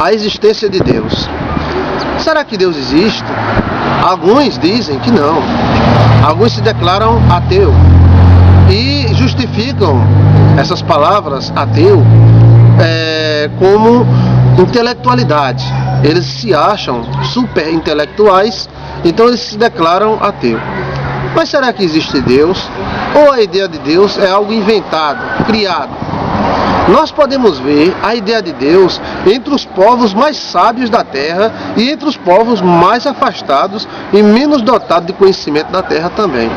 a existência de Deus. Será que Deus existe? Alguns dizem que não. Alguns se declaram ateu e justificam essas palavras ateu como intelectualidade. Eles se acham super intelectuais, então eles se declaram ateu. Mas será que existe Deus? Ou a ideia de Deus é algo inventado, criado? Nós podemos ver a ideia de Deus entre os povos mais sábios da terra e entre os povos mais afastados e menos dotados de conhecimento da terra também.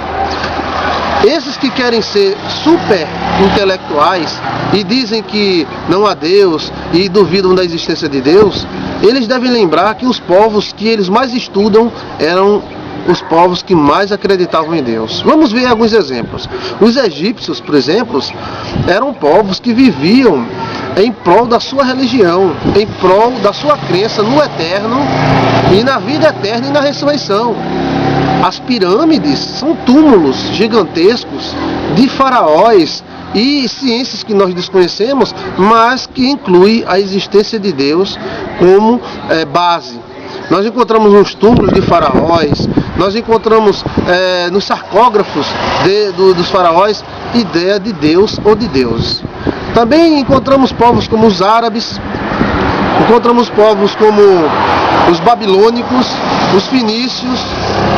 Esses que querem ser super intelectuais e dizem que não há Deus e duvidam da existência de Deus, eles devem lembrar que os povos que eles mais estudam eram os povos que mais acreditavam em Deus. Vamos ver alguns exemplos. Os egípcios, por exemplo, eram povos que viviam em prol da sua religião, em prol da sua crença no eterno e na vida eterna e na ressurreição. As pirâmides são túmulos gigantescos de faraós e ciências que nós desconhecemos, mas que inclui a existência de Deus como base. Nós encontramos nos túmulos de faraós, nós encontramos nos sarcógrafos dos faraós ideia de Deus ou de deuses. Também encontramos povos como os árabes, encontramos povos como os babilônicos, os fenícios,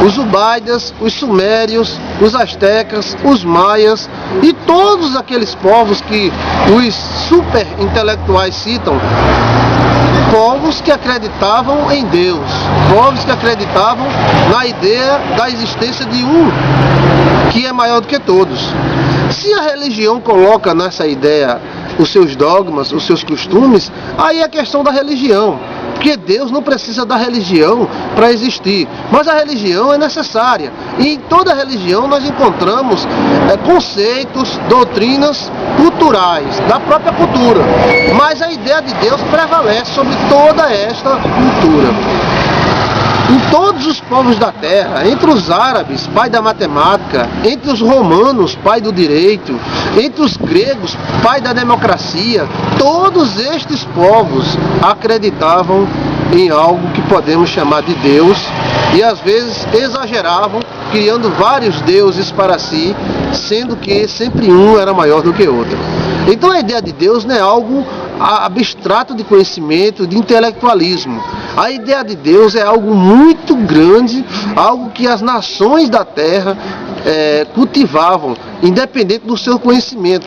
os ubaidas, os sumérios, os astecas, os maias e todos aqueles povos que os super intelectuais citam. Povos que acreditavam em Deus, povos que acreditavam na ideia da existência de um que é maior do que todos. Se a religião coloca nessa ideia os seus dogmas, os seus costumes, aí é questão da religião. Porque Deus não precisa da religião para existir, mas a religião é necessária. E em toda religião nós encontramos conceitos, doutrinas culturais, da própria cultura. Mas a ideia de Deus prevalece sobre toda esta cultura. Em todos os povos da terra, entre os árabes, pai da matemática, entre os romanos, pai do direito, entre os gregos, pai da democracia, todos estes povos acreditavam em algo que podemos chamar de Deus e às vezes exageravam, criando vários deuses para si, sendo que sempre um era maior do que outro. Então a ideia de Deus não é algo abstrato de conhecimento, de intelectualismo. A ideia de Deus é algo muito grande, algo que as nações da terra cultivavam, independente do seu conhecimento.